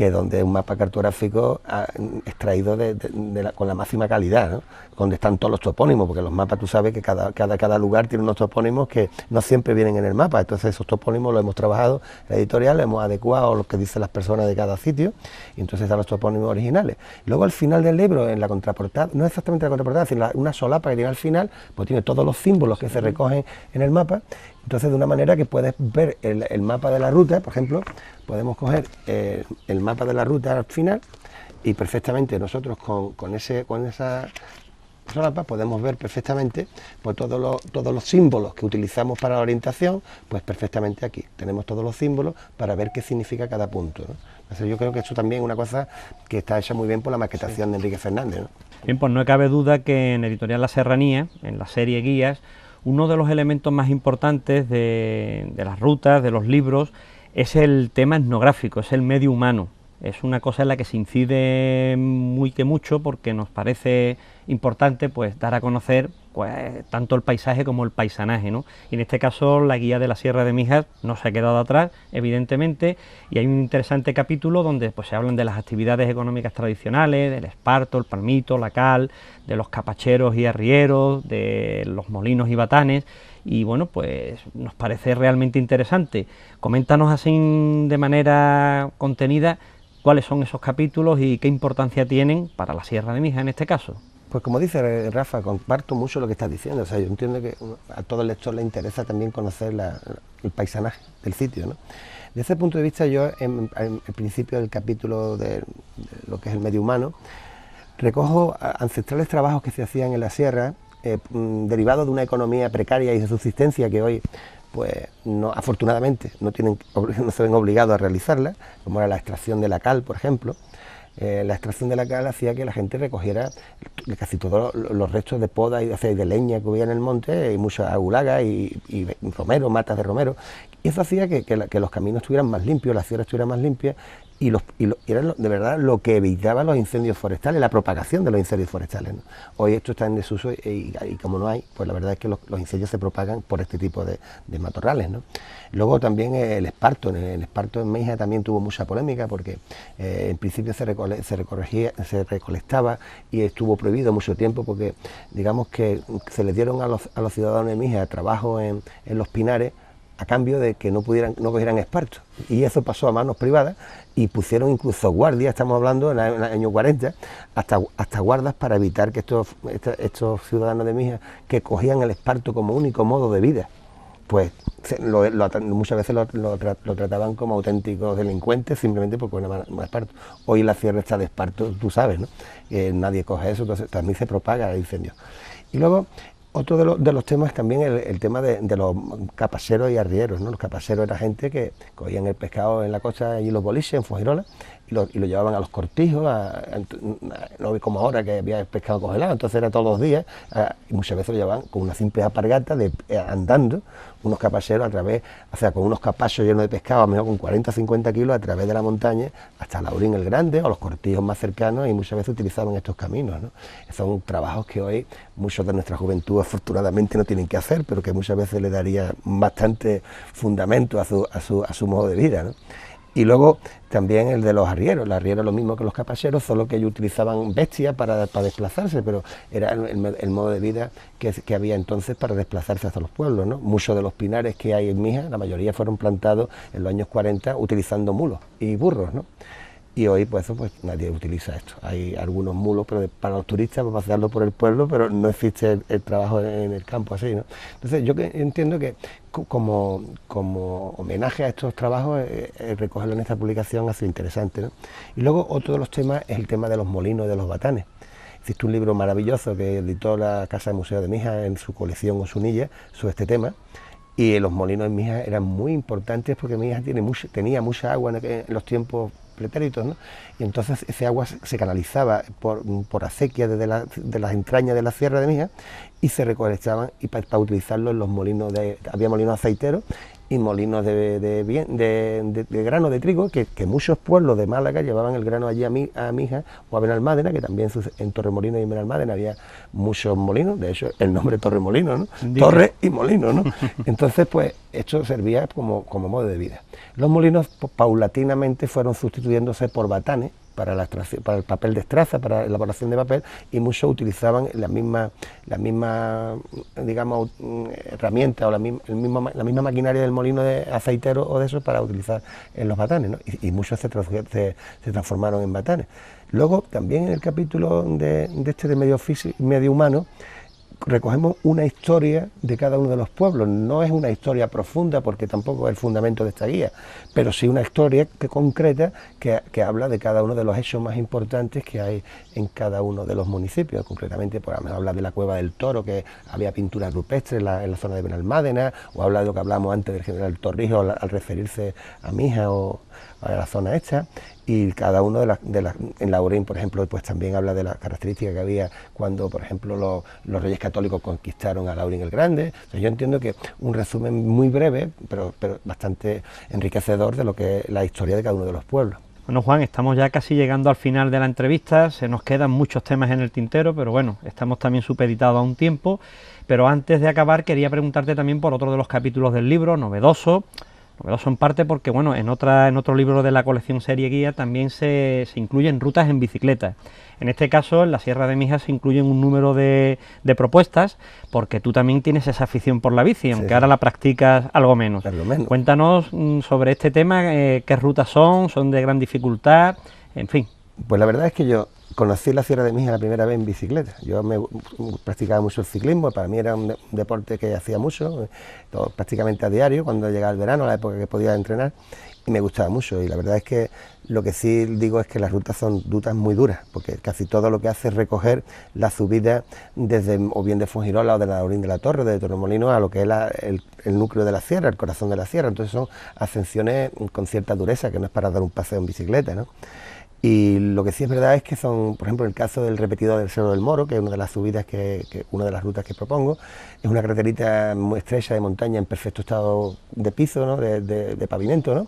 que donde es un mapa cartográfico extraído con la máxima calidad, ¿no? Donde están todos los topónimos, porque los mapas tú sabes que cada lugar tiene unos topónimos que no siempre vienen en el mapa, entonces esos topónimos los hemos trabajado en la editorial, los hemos adecuado a lo que dicen las personas de cada sitio, y entonces están los topónimos originales. Luego al final del libro, en la contraportada, no exactamente la contraportada, sino una solapa que tiene al final, pues tiene todos los símbolos que se recogen en el mapa. Entonces, de una manera que puedes ver el mapa de la ruta, por ejemplo, podemos coger el mapa de la ruta al final y perfectamente nosotros con esa solapa podemos ver perfectamente pues, todos los símbolos que utilizamos para la orientación, pues perfectamente aquí. Tenemos todos los símbolos para ver qué significa cada punto, ¿no? Entonces, yo creo que esto también es una cosa que está hecha muy bien por la maquetación de Enrique Fernández, ¿no? Bien, pues no cabe duda que en Editorial La Serranía, en la serie Guías, uno de los elementos más importantes de las rutas, de los libros, es el tema etnográfico, es el medio humano. Es una cosa en la que se incide mucho porque nos parece importante pues dar a conocer pues tanto el paisaje como el paisanaje, ¿no? Y en este caso la guía de la Sierra de Mijas no se ha quedado atrás, evidentemente, y hay un interesante capítulo donde pues se hablan de las actividades económicas tradicionales, del esparto, el palmito, la cal, de los capacheros y arrieros, de los molinos y batanes, y bueno, pues nos parece realmente interesante. Coméntanos así de manera contenida cuáles son esos capítulos y qué importancia tienen para la Sierra de Mijas en este caso. Pues como dice Rafa, comparto mucho lo que estás diciendo, o sea, yo entiendo que a todo lector le interesa también conocer el paisanaje del sitio, ¿no? Desde ese punto de vista yo, en el principio del capítulo de lo que es el medio humano, recojo ancestrales trabajos que se hacían en la sierra, derivados de una economía precaria y de subsistencia que hoy, pues no, afortunadamente, no se ven obligados a realizarla, como era la extracción de la cal, por ejemplo. La extracción de la cal hacía que la gente recogiera casi todos los restos de poda y de leña que hubiera en el monte, y muchas agulagas y romero, matas de romero, y eso hacía que los caminos estuvieran más limpios, las sierras estuvieran más limpias, y era de verdad lo que evitaba los incendios forestales, la propagación de los incendios forestales, ¿no? Hoy esto está en desuso y como no hay, pues la verdad es que los incendios se propagan por este tipo de matorrales, ¿no? Luego también el esparto en Mijas también tuvo mucha polémica porque en principio se recolectaba y estuvo prohibido mucho tiempo porque digamos que se le dieron a los ciudadanos de Mijas trabajo en los pinares a cambio de que no cogieran esparto, y eso pasó a manos privadas y pusieron incluso guardias, estamos hablando en el año 40, hasta guardas para evitar que estos ciudadanos de Mijas que cogían el esparto como único modo de vida, pues muchas veces lo trataban como auténticos delincuentes simplemente porque era un esparto. Hoy la sierra está de esparto, tú sabes, ¿no? Nadie coge eso, entonces también se propaga el incendio. Y luego otro de los temas también el tema de los capaceros y arrieros, ¿no? Los capaceros era gente que cogían el pescado en la costa y los boliches, en Fuengirola, y lo llevaban a los cortijos, no como ahora que había pescado congelado, entonces era todos los días, y muchas veces lo llevaban con una simple alpargata andando, unos capaceros con unos capachos llenos de pescado, a lo mejor con 40 o 50 kilos, a través de la montaña hasta Laurín el Grande o los cortijos más cercanos, y muchas veces utilizaban estos caminos, ¿no? Son trabajos que hoy muchos de nuestra juventud afortunadamente no tienen que hacer, pero que muchas veces le daría bastante fundamento a su modo de vida, ¿no? Y luego también el de los arrieros. Los arrieros lo mismo que los capacheros, solo que ellos utilizaban bestias para desplazarse, pero era el modo de vida que había entonces para desplazarse hasta los pueblos, ¿no? Muchos de los pinares que hay en Mijas, la mayoría fueron plantados en los años 40 utilizando mulos y burros, ¿no? Y hoy pues nadie utiliza esto. Hay algunos mulos pero para los turistas para pasearlo por el pueblo, pero no existe el trabajo en el campo así, ¿no? Entonces yo entiendo que como homenaje a estos trabajos, recogerlo en esta publicación ha sido interesante, ¿no? Y luego otro de los temas es el tema de los molinos y de los batanes. Existe un libro maravilloso que editó la Casa de Museo de Mijas en su colección Osunilla sobre este tema. Y los molinos en Mijas eran muy importantes porque Mijas tenía mucha agua en los tiempos pretéritos, ¿no? Y entonces ese agua se canalizaba por acequia desde las entrañas de la sierra de Mijas y se recolectaban y para utilizarlo en los molinos había molinos aceiteros y molinos de grano de trigo, que muchos pueblos de Málaga llevaban el grano allí a Mijas o a Benalmádena, que también en Torremolinos y Benalmádena había muchos molinos, de hecho el nombre Torremolinos, ¿no? Torre y molino, ¿no? Entonces pues esto servía como modo de vida. Los molinos pues, paulatinamente fueron sustituyéndose por batanes para el papel de estraza, para la elaboración de papel, y muchos utilizaban la misma digamos, herramienta o la misma maquinaria del molino de aceitero o de eso para utilizar en los batanes, ¿no? Y muchos se transformaron en batanes. Luego, también en el capítulo de medio humano, recogemos una historia de cada uno de los pueblos. No es una historia profunda porque tampoco es el fundamento de esta guía, pero sí una historia concreta que habla de cada uno de los hechos más importantes que hay en cada uno de los municipios. Concretamente, por ejemplo, habla de la Cueva del Toro, que había pinturas rupestres en la zona de Benalmádena, o habla de lo que hablábamos antes del general Torrijos al referirse a Mija o a la zona esta. Y cada uno en Laurín, por ejemplo, pues también habla de las características que había cuando, por ejemplo, los reyes católicos conquistaron a Laurín el Grande. O sea, yo entiendo que un resumen muy breve, pero bastante enriquecedor de lo que es la historia de cada uno de los pueblos. Bueno, Juan, estamos ya casi llegando al final de la entrevista, se nos quedan muchos temas en el tintero, pero bueno, estamos también supeditados a un tiempo. Pero antes de acabar, quería preguntarte también por otro de los capítulos del libro, novedoso en parte porque, bueno, en otro libro de la colección Serie Guía también se incluyen rutas en bicicleta. En este caso, en la Sierra de Mijas se incluyen un número de propuestas, porque tú también tienes esa afición por la bici, aunque ahora la practicas algo menos. Cuéntanos sobre este tema, qué rutas son de gran dificultad, en fin. Pues la verdad es que yo conocí la Sierra de Mijas la primera vez en bicicleta. Yo practicaba mucho el ciclismo, para mí era un deporte que hacía mucho, prácticamente a diario, cuando llegaba el verano, la época que podía entrenar, y me gustaba mucho. Y la verdad es que lo que sí digo es que las rutas son rutas muy duras, porque casi todo lo que hace es recoger la subida desde o bien de Fuengirola o de la Laurín de la Torre, de Torremolinos, a lo que es el núcleo de la sierra, el corazón de la sierra. Entonces son ascensiones con cierta dureza, que no es para dar un paseo en bicicleta, ¿no? Y lo que sí es verdad es que son, por ejemplo, el caso del repetidor del Cerro del Moro, que es una de las subidas una de las rutas que propongo, es una carreterita muy estrecha de montaña en perfecto estado de piso, ¿no? de pavimento, ¿no?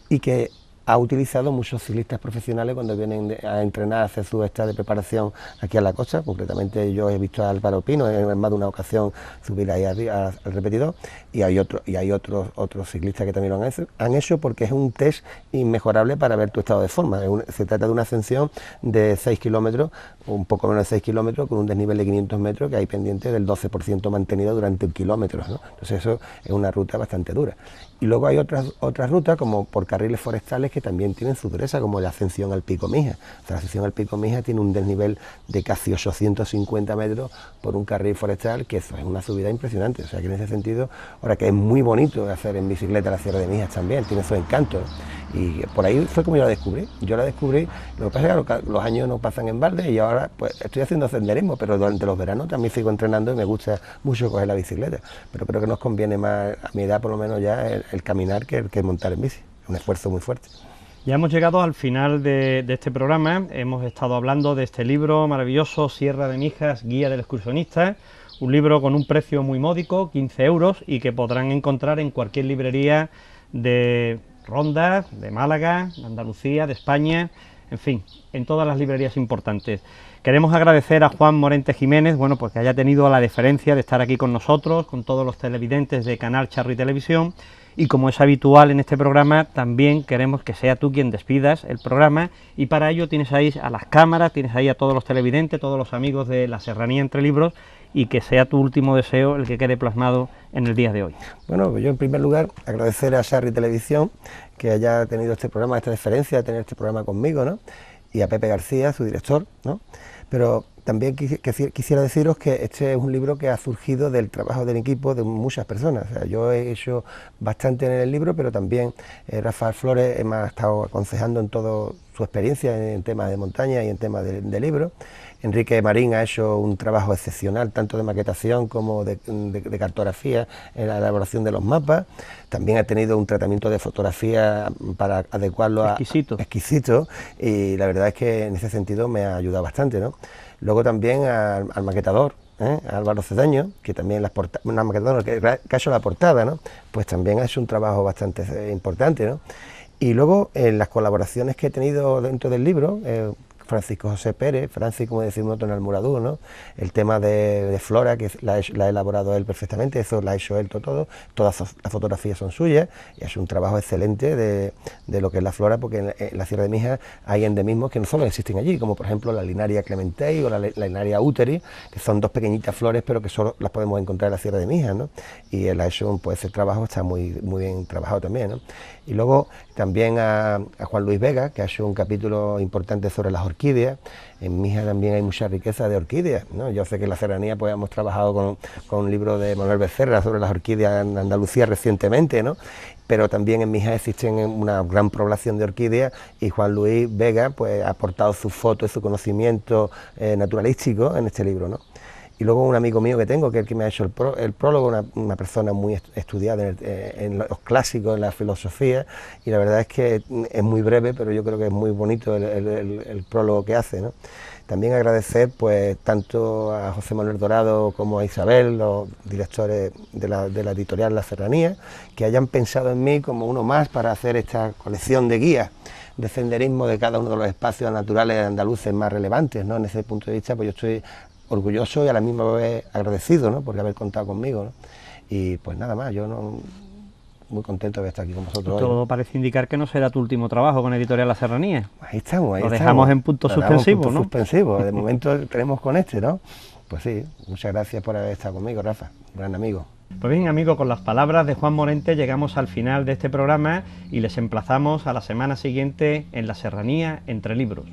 Y que ha utilizado muchos ciclistas profesionales cuando vienen a entrenar, a hacer su esta de preparación aquí a la costa. Concretamente yo he visto a Álvaro Pino en más de una ocasión subir ahí arriba al repetidor, y hay otros ciclistas que también lo han hecho, porque es un test inmejorable para ver tu estado de forma. Se trata de una ascensión de 6 kilómetros, un poco menos de 6 kilómetros, con un desnivel de 500 metros que hay pendiente del 12% mantenido durante un kilómetro, ¿no? Entonces eso es una ruta bastante dura. Y luego hay otras rutas, como por carriles forestales, que también tienen su dureza, como la ascensión al Pico Mija. O sea, la ascensión al Pico Mija tiene un desnivel de casi 850 metros por un carril forestal, que eso es una subida impresionante. O sea, que en ese sentido, ahora que es muy bonito hacer en bicicleta la Sierra de Mijas también, tiene su encanto. Y por ahí fue como yo la descubrí. Lo que pasa es que los años no pasan en balde, y ahora pues estoy haciendo senderismo, pero durante los veranos también sigo entrenando y me gusta mucho coger la bicicleta. Pero creo que nos conviene más, a mi edad por lo menos ya, el caminar que montar en bici. Un esfuerzo muy fuerte. Ya hemos llegado al final de este programa. Hemos estado hablando de este libro maravilloso, Sierra de Mijas, Guía del Excursionista, un libro con un precio muy módico, 15 euros, y que podrán encontrar en cualquier librería de Ronda, de Málaga, de Andalucía, de España, en fin, en todas las librerías importantes. Queremos agradecer a Juan Morente Jiménez, bueno, pues que haya tenido la deferencia de estar aquí con nosotros, con todos los televidentes de Canal Charri Televisión, y como es habitual en este programa, también queremos que sea tú quien despidas el programa, y para ello tienes ahí a las cámaras, tienes ahí a todos los televidentes, todos los amigos de la Serranía Entre Libros, y que sea tu último deseo el que quede plasmado en el día de hoy. Bueno, pues yo en primer lugar agradecer a Charri Televisión que haya tenido este programa, esta deferencia de tener este programa conmigo, ¿no? Y a Pepe García, su director, ¿no? Pero también quisiera deciros que este es un libro que ha surgido del trabajo del equipo de muchas personas. O sea, yo he hecho bastante en el libro, pero también Rafael Flores me ha estado aconsejando en toda su experiencia en temas de montaña y en temas de libros. Enrique Marín ha hecho un trabajo excepcional, tanto de maquetación como de cartografía en la elaboración de los mapas. También ha tenido un tratamiento de fotografía para adecuarlo exquisito, y la verdad es que en ese sentido me ha ayudado bastante, ¿no? Luego también al maquetador, a Álvaro Cedeño, que también una maquetadora que ha hecho la portada, ¿no? Pues también ha hecho un trabajo bastante importante, ¿no? Y luego en las colaboraciones que he tenido dentro del libro, Francisco José Pérez, Francis, como decimos nosotros en Almoradú, ¿no? El tema de flora, que la ha elaborado él perfectamente, eso lo ha hecho él todo, todas las fotografías son suyas, y ha hecho un trabajo excelente de lo que es la flora, porque en la Sierra de Mijas hay endemismos que no solo existen allí, como por ejemplo la Linaria clementei o la Linaria uteri, que son dos pequeñitas flores, pero que solo las podemos encontrar en la Sierra de Mijas, ¿no? Y él ha hecho, pues ese trabajo está muy bien trabajado también, ¿no? Y luego también a Juan Luis Vega, que ha hecho un capítulo importante sobre las orquídeas. En Mijas también hay mucha riqueza de orquídeas, ¿no? Yo sé que en la serranía pues hemos trabajado con un libro de Manuel Becerra sobre las orquídeas en Andalucía recientemente, ¿no? Pero también en Mijas existen una gran población de orquídeas, y Juan Luis Vega pues ha aportado sus fotos y su conocimiento naturalístico en este libro, ¿no? Y luego un amigo mío que tengo, que es el que me ha hecho el prólogo, una persona muy estudiada en los clásicos, en la filosofía, y la verdad es que es muy breve, pero yo creo que es muy bonito el prólogo que hace, ¿no? También agradecer pues tanto a José Manuel Dorado como a Isabel, los directores de la editorial La Serranía, que hayan pensado en mí como uno más para hacer esta colección de guías de senderismo de cada uno de los espacios naturales andaluces más relevantes, ¿no? En ese punto de vista pues yo estoy orgulloso y a la misma vez agradecido, ¿no? Por haber contado conmigo, ¿no? Y pues nada más, yo no, muy contento de estar aquí con vosotros hoy. Todo parece indicar que no será tu último trabajo con Editorial La Serranía. Ahí estamos, Lo dejamos en punto suspensivo, ¿no? Suspensivo, de momento tenemos con este, ¿no? Pues sí, muchas gracias por haber estado conmigo, Rafa, gran amigo. Pues bien, amigos, con las palabras de Juan Morente llegamos al final de este programa y les emplazamos a la semana siguiente en La Serranía entre libros.